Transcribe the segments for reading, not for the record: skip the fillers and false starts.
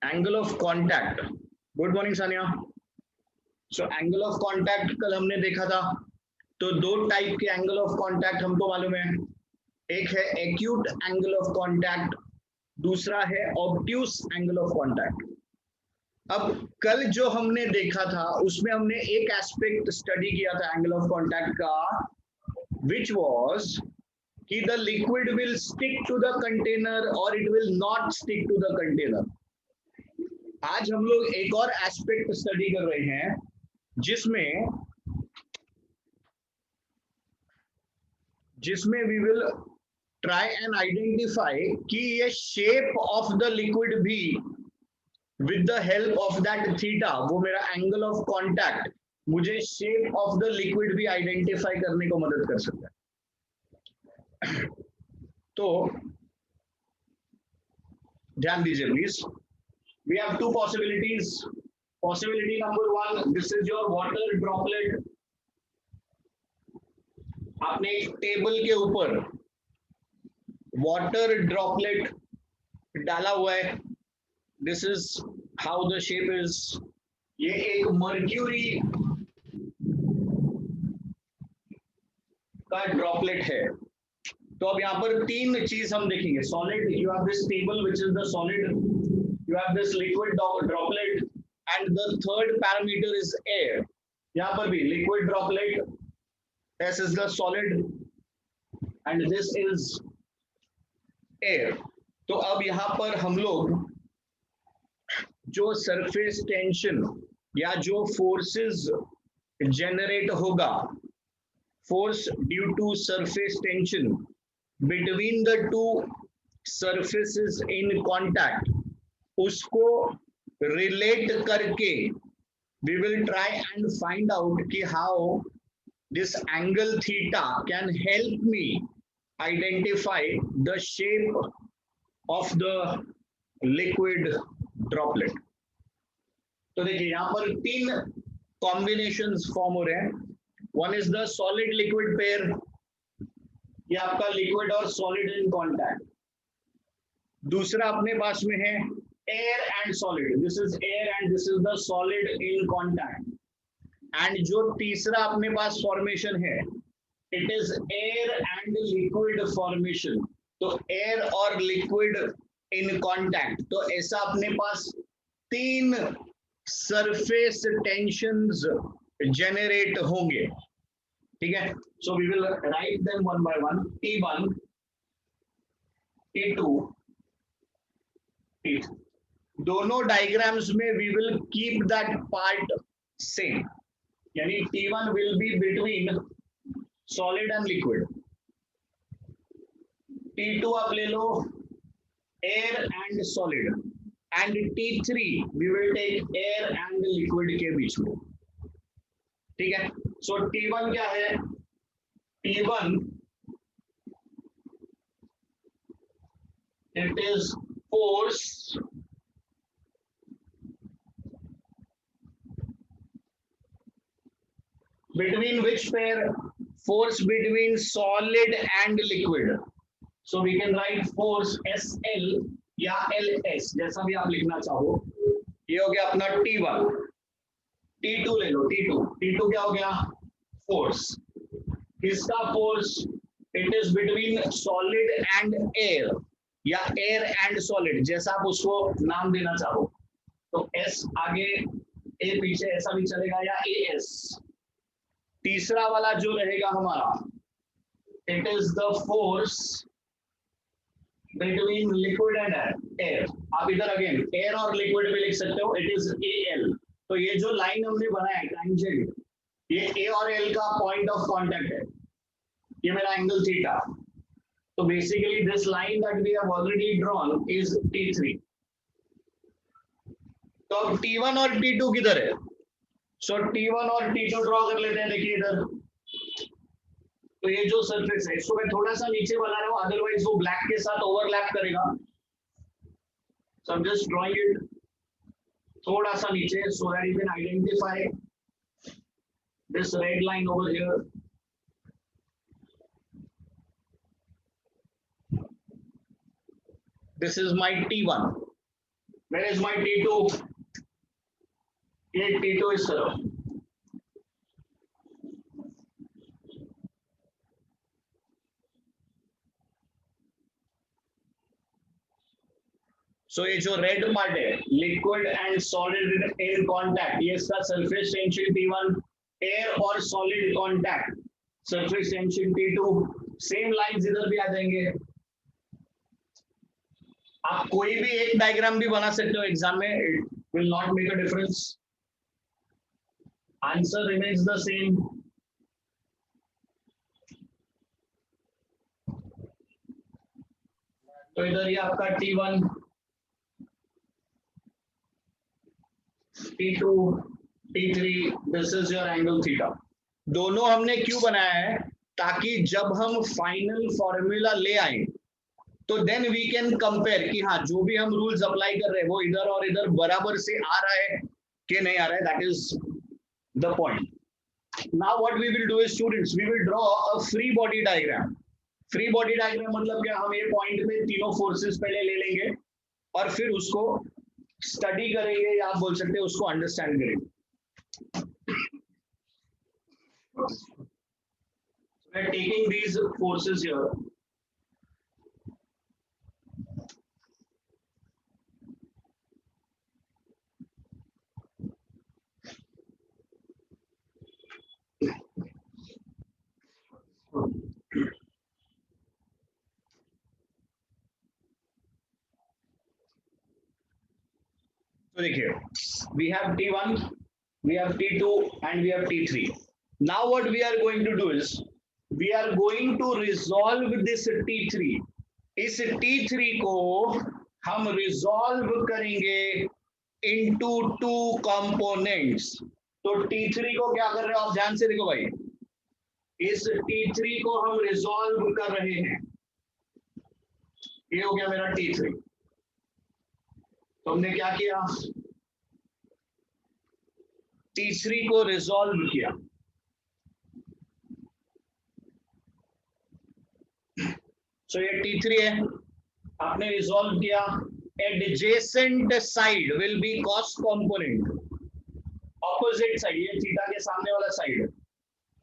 Angle of contact. Good morning Sania. So angle of contact कल हमने देखा था, तो दो टाइप के एंगल ऑफ कॉन्टैक्ट हमको मालूम है। एक है एक्यूट एंगल ऑफ कॉन्टैक्ट, दूसरा है ऑब्ट्यूस एंगल ऑफ कॉन्टैक्ट। अब कल जो हमने देखा था उसमें हमने एक एस्पेक्ट स्टडी किया था एंगल ऑफ कॉन्टैक्ट का, विच वाज कि the liquid will stick to the container और it will not stick to the container. आज हम लोग एक और एस्पेक्ट स्टडी कर रहे हैं जिसमें we will try and identify कि ये शेप ऑफ द लिक्विड भी with the help of that theta, वो मेरा एंगल ऑफ कॉन्टैक्ट मुझे शेप ऑफ द लिक्विड भी आइडेंटिफाई करने को मदद कर सकता है। तो ध्यान दीजिए please. We have two possibilities. Possibility number one, this is your water droplet. आपने एक टेबल के ऊपर वाटर ड्रॉपलेट डाला हुआ है। This is how the shape is. ये एक मर्क्यूरी का ड्रॉपलेट है। तो अब यहाँ पर तीन चीज हम देखेंगे। Solid, you have this table which is the solid, you have this liquid droplet, and the third parameter is air. यहाँ पर भी liquid droplet, this is the solid and this is air. तो अब यहाँ पर हम लोग जो surface tension या जो forces generate होगा, force due to surface tension between the two surfaces in contact, उसको रिलेट करके we will try and find out कि how this angle theta can help me identify the shape of the liquid droplet. तो देखिए यहाँ पर तीन combinations form हो रहे हैं। One is the solid liquid pair, ये आपका लिक्विड और सॉलिड इन कॉन्टैक्ट। दूसरा अपने पास में है air and solid, this is air and this is the solid in contact. And जो तीसरा अपने पास फॉर्मेशन है, it is air and liquid formation. तो air और liquid in contact, तो ऐसा अपने पास तीन surface tensions generate होंगे। ठीक है, so we will write them one by one. T1, T2, T3. दोनों डायग्राम्स में we will keep that part same, यानी T1 will be between solid and liquid, T2 आप ले लो air and solid, and T3 we will take air and liquid के बीच में। ठीक है, सो T1 क्या है? T1 it is force between which pair? Force between solid and liquid. So we can write force SL या LS, जैसा भी आप लिखना चाहो। ये हो गया अपना T1। T2 ले लो, T2 क्या हो गया? फोर्स। किसका force? It is between solid and air या एयर एंड सॉलिड, जैसा आप उसको नाम देना चाहो। तो S आगे, A पीछे, ऐसा भी चलेगा, या AS। तीसरा वाला जो रहेगा हमारा, it is the force between liquid and air. आप इधर अगेन एयर और लिक्विड भी लिख सकते हो, इट इज AL। तो ये जो लाइन हमने बनाया है टैंजेंट, ये A और L का पॉइंट ऑफ कांटेक्ट है, ये मेरा एंगल थीटा। तो basically this line that we have already drawn is T3। तो अब T1 और T2 किधर है? सो T1 और T2 ड्रॉ कर लेते हैं। देखिए इधर, तो ये जो सरफेस है इसको मैं थोड़ा सा नीचे बना रहा हूं, अदरवाइज वो ब्लैक के साथ ओवरलैप करेगा। So I am just drawing it थोड़ा सा नीचे, so that you can identify this red line over here. This is my T1 Where is my T2? ये T2 इस तरफ. So ये जो रेड पार्ट है, liquid and solid in contact, ये इसका सरफेस टेंशन T1, एयर और solid contact surface tension T2. Same lines इधर भी आ जाएंगे. आप कोई भी एक डायग्राम भी बना सकते हो एग्जाम में, it will not make a difference. Answer remains the same. तो इधर ये आपका T1, T2, T3, this is your angle theta. दोनों हमने क्यों बनाया है? ताकि जब हम फाइनल फॉर्मूला ले आए तो देन वी कैन कंपेयर कि हाँ जो भी हम रूल्स अप्लाई कर रहे हैं वो इधर और इधर बराबर से आ रहा है कि नहीं आ रहा है. That is the point. Now what we will do is students, we will draw a free body diagram. Free body diagram मतलब क्या? हम ये पॉइंट पे तीनों फोर्सेस पहले ले लेंगे और फिर उसको स्टडी करेंगे, या आप बोल सकते हैं उसको अंडरस्टैंड करेंगे. We are taking these forces here. तो देखिए, we have T1, we have T2 and we have T3. Now what we are going to do is we are going to resolve this T3. इस T3 को हम resolve करेंगे into two components. तो T3 को क्या कर रहे हो आप? ध्यान से देखो भाई, इस T3 को हम resolve कर रहे हैं. ये हो गया मेरा T3. तो हमने क्या किया? T3 को रिजॉल्व किया. सो ये T3 है, आपने रिजॉल्व किया. Adjacent side will be cos component. Opposite side, ये थीटा के सामने वाला side,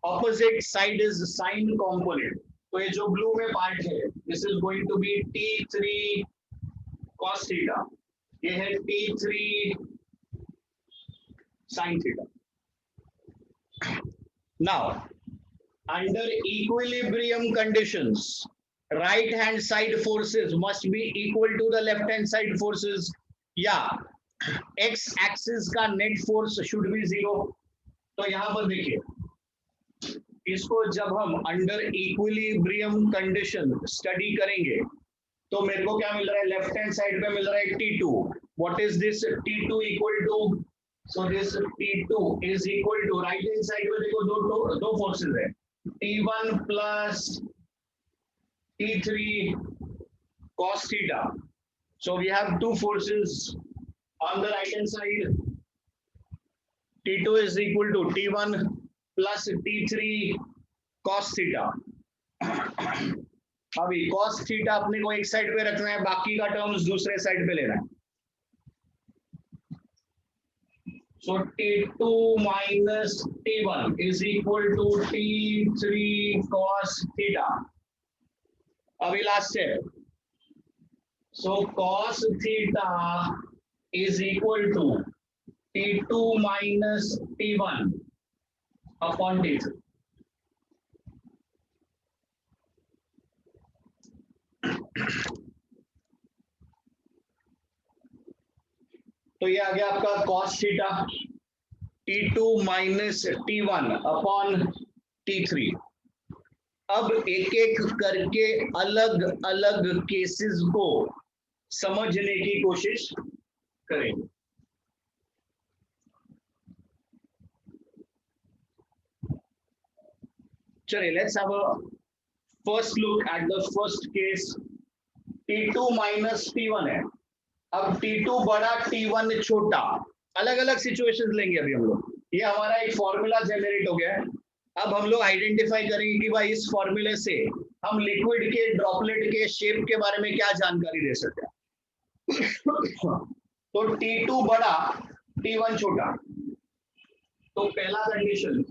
opposite side is sine component. तो ये जो ब्लू में पार्ट है, this is going to be T3 cos theta. ये है T3 sin theta. Now, under equilibrium conditions, right hand side forces must be equal to the left hand side forces. Yeah, x axis का net force should be 0. तो यहाँ पर देखिए, इसको जब हम under equilibrium condition study करेंगे तो मेरे को क्या मिल रहा है? लेफ्ट हैंड साइड पे मिल रहा है T2. What is this T2 equal to? So this T2 is equal to, right hand side में देखो दो फोर्सेस है, T1 plus T3 cos theta. So we have two forces on the right hand side. T2 is equal to T1 plus T3 cos theta. अभी cos theta अपने को एक side पे रखना है, बाकी का टर्म्स दूसरे साइड पे लेना है. सो T2 minus T1 is equal to T3 cos theta. अभी लास्ट है. सो cos theta is equal to T2 minus T1 upon T3. तो ये आ गया आपका cos theta, T2 minus T1 upon T3. अब एक एक करके अलग अलग केसेस को समझने की कोशिश करेंगे. चलिए, let's have a first look at the first case. T2 minus T1 है. अब T2 बड़ा T1 छोटा, अलग अलग सिचुएशंस लेंगे अभी हम लोग. ये हमारा एक फॉर्मूला जनरेट हो गया है. अब हम लोग आइडेंटिफाई करेंगे कि भाई इस फॉर्मूले से हम लिक्विड के ड्रॉपलेट के शेप के बारे में क्या जानकारी दे सकते हैं. तो T2 बड़ा T1 छोटा। तो पहला condition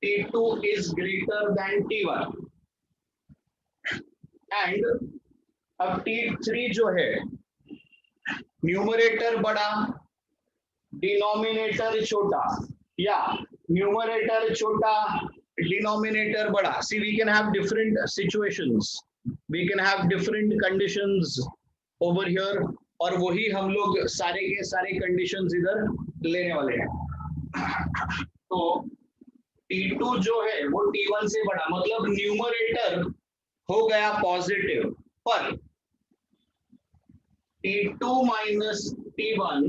T2 is greater than T1 and अब T3 जो है न्यूमरेटर बड़ा डिनोमिनेटर छोटा, या न्यूमरेटर छोटा डिनोमिनेटर बड़ा। See we can have different situations, we can have different conditions over here, और वही हम लोग सारे के सारे कंडीशंस इधर लेने वाले हैं। तो T2 जो है वो T1 से बड़ा, मतलब न्यूमरेटर हो गया पॉजिटिव, पर T2 माइनस T1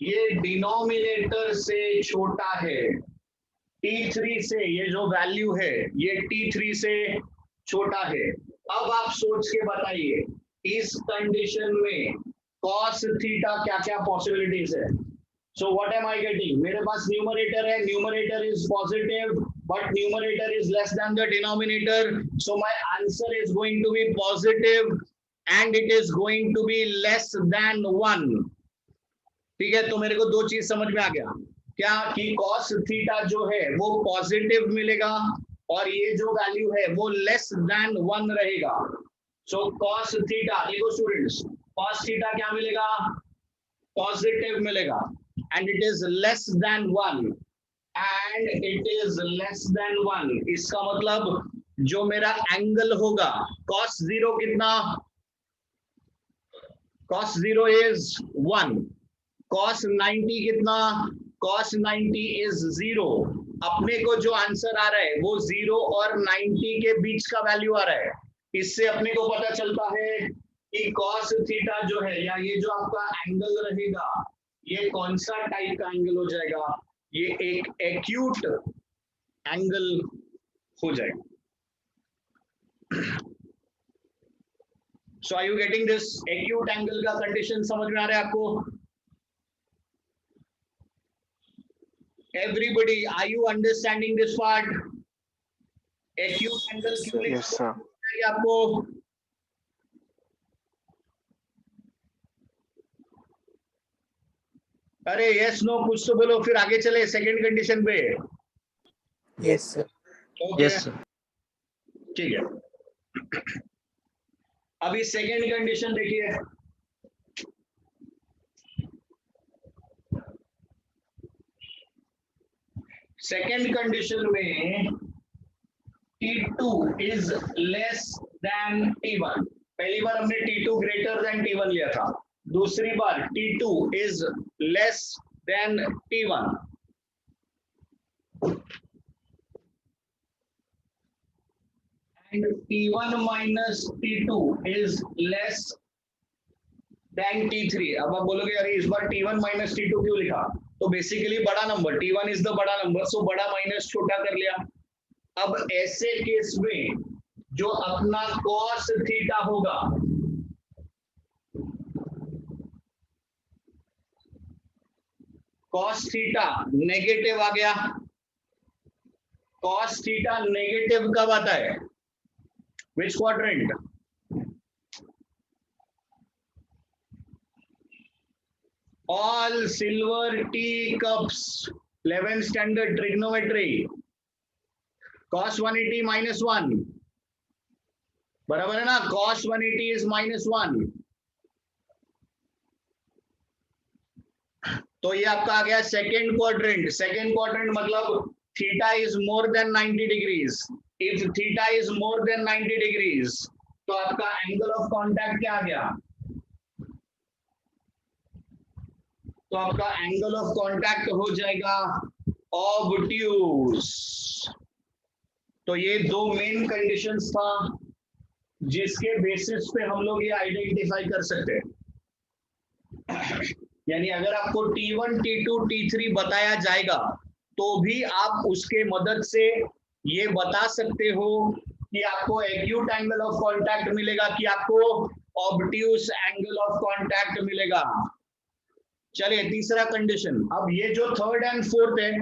ये डिनोमिनेटर से छोटा है, T3 से, ये जो वैल्यू है ये T3 से छोटा है। अब आप सोच के बताइए इस कंडीशन में cos थीटा क्या क्या पॉसिबिलिटीज है। So what am I getting, मेरे पास न्यूमरेटर है, numerator is positive but numerator is less than the denominator, so my answer is going to be positive and it is going to be less than 1। ठीक है, तो मेरे को दो चीज समझ में आ गया क्या, कि cos थीटा जो है वो पॉजिटिव मिलेगा और ये जो वैल्यू है वो लेस देन 1 रहेगा। सो cos थीटा, देखो स्टूडेंट्स, cos थीटा क्या मिलेगा, पॉजिटिव मिलेगा and it is less than 1, and it is less than 1। इसका मतलब जो मेरा एंगल होगा cos 0 कितना, cos 0 इज 1, cos 90 कितना, cos 90 इज 0। अपने को जो आंसर आ रहा है वो 0 और 90 के बीच का वैल्यू आ रहा है। इससे अपने को पता चलता है कि cos थीटा जो है, या ये जो आपका एंगल रहेगा, ये कौन सा टाइप का एंगल हो जाएगा, ये एक एक्यूट एंगल हो जाएगा। So are you getting this? Acute angle का कंडीशन समझ में आ रहा है आपको? Everybody, are you understanding this part? Acute angle क्यों लिखा? Yes, sir. आपको अरे यस नो कुछ तो बोलो, फिर आगे चले सेकंड कंडीशन पे। Yes, sir. यस ठीक है। अभी सेकंड कंडीशन देखिए, सेकंड कंडीशन में T2 is less than T1। पहली बार हमने T2 ग्रेटर देन T1 लिया था, दूसरी बार T2 is less than T1। and T1 minus T2 is less than T3। अब आप बोलोगे अरे इस बार T1 minus T2 क्यों लिखा, तो बेसिकली बड़ा नंबर T1 इज द बड़ा नंबर, सो बड़ा माइनस छोटा कर लिया। अब ऐसे केस में जो अपना cos थीटा होगा, cos थीटा नेगेटिव आ गया। cos थीटा नेगेटिव कब आता है, विच quadrant? All silver T cups, 11th standard trigonometry. cos 180 minus 1 बराबर है ना, cos 180 is -1। तो ये आपका आ गया सेकेंड क्वाड्रेंट। सेकेंड क्वाड्रेंट मतलब theta is more than 90 degrees. If theta is more than 90 degrees तो आपका एंगल ऑफ कांटेक्ट क्या आ गया, तो आपका एंगल ऑफ कांटेक्ट हो जाएगा ऑब्ट्यूज। तो ये दो मेन कंडीशंस था जिसके बेसिस पे हम लोग ये आइडेंटिफाई कर सकते हैं। यानी अगर आपको T1, T2, T3 बताया जाएगा तो भी आप उसके मदद से ये बता सकते हो कि आपको एक्यूट एंगल ऑफ कांटेक्ट मिलेगा कि आपको ऑब्ट्यूज एंगल ऑफ कांटेक्ट मिलेगा। चलिए तीसरा कंडीशन। अब ये जो थर्ड एंड फोर्थ है,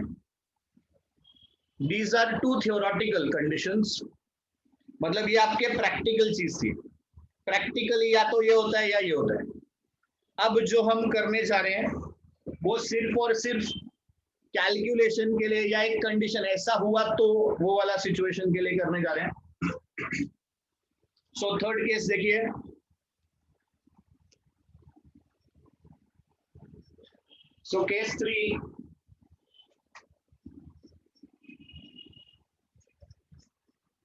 these are two theoretical conditions, मतलब ये आपके प्रैक्टिकल चीज थी। प्रैक्टिकली या तो ये होता है या ये होता है। अब जो हम करने जा रहे हैं वो सिर्फ और सिर्फ कैलकुलेशन के लिए या एक कंडीशन ऐसा हुआ तो वो वाला सिचुएशन के लिए करने जा रहे हैं। सो थर्ड केस देखिए, so case 3,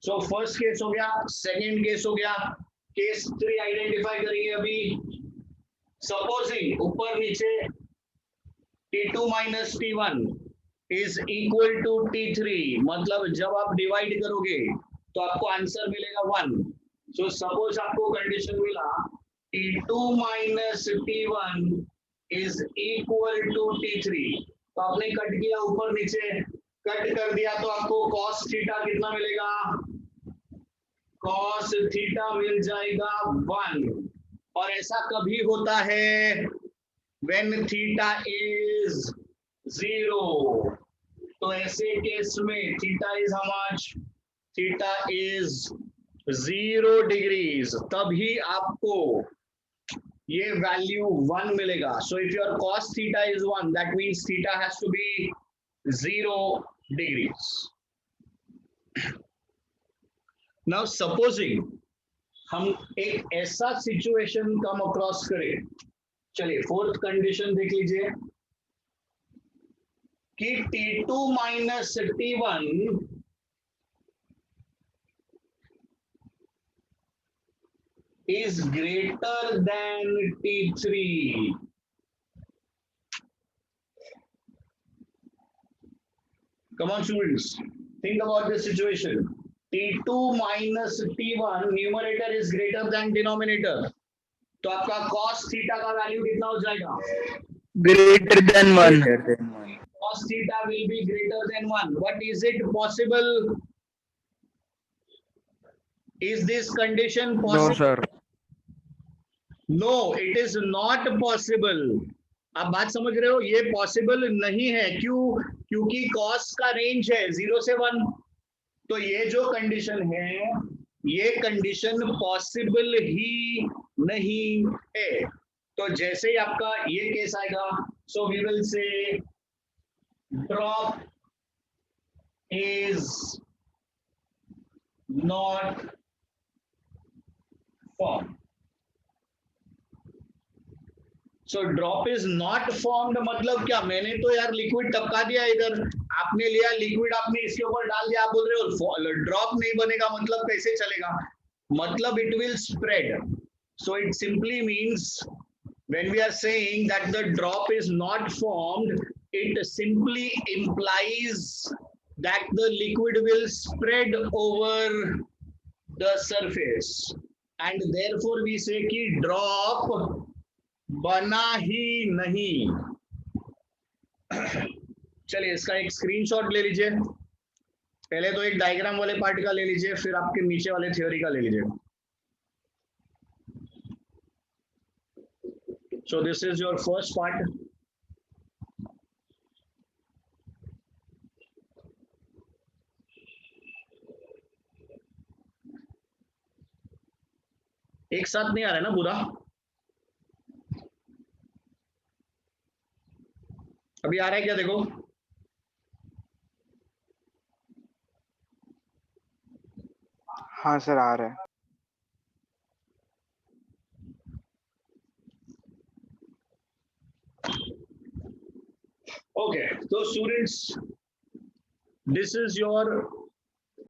so first case हो गया, सेकेंड केस हो गया, केस 3 आइडेंटिफाई करेंगे अभी। सपोजिंग ऊपर नीचे T2 minus T1 is equal to T3, मतलब जब आप डिवाइड करोगे तो आपको आंसर मिलेगा 1। सो सपोज आपको कंडीशन मिला T2 minus T1 is equal to T3, तो आपने कट किया ऊपर नीचे, कट कर दिया तो आपको cos थीटा कितना मिलेगा, cos थीटा मिल जाएगा 1। और ऐसा कभी होता है when थीटा इज 0, तो ऐसे केस में theta is how much, theta is 0 degrees, तभी आपको ये वैल्यू 1 मिलेगा। So if your cos theta is 1, that means theta has to be 0 degrees. Now supposing हम एक ऐसा सिचुएशन कम अक्रॉस करें, चलिए फोर्थ कंडीशन देख लीजिए कि T2 minus T1 is greater than T3. Come on students, think about this situation. T2 minus T1, numerator is greater than denominator, तो आपका cos थीटा का वैल्यू कितना हो जाएगा, Greater than 1. cos theta will be greater than 1. But is it possible? Is this condition possible? No, sir. No, it is not possible. आप बात समझ रहे हो, ये पॉसिबल नहीं है। क्यों? क्योंकि cos का रेंज है 0 से 1, तो ये जो कंडीशन है ये कंडीशन पॉसिबल ही नहीं है। तो जैसे ही आपका ये केस आएगा, so we will say drop is not formed. So drop is not formed मतलब क्या, मैंने तो यार लिक्विड टपका दिया इधर, आपने लिया लिक्विड, आपने इसके ऊपर डाल दिया, आप बोल रहे हो ड्रॉप नहीं बनेगा, मतलब कैसे चलेगा, मतलब it will spread. So it simply means when we are saying that the drop is not formed, it simply implies that the liquid will spread over the surface, and therefore we say कि drop बना ही नहीं। चलिए इसका एक screenshot ले लीजिए, पहले तो एक डायग्राम वाले पार्ट का ले लीजिए, फिर आपके नीचे वाले थ्योरी का ले लीजिए। So this is your first part. एक साथ नहीं आ रहा है ना पूरा, अभी आ रहा है क्या, देखो हाँ सर, आ रहा है। Okay, so students, this is your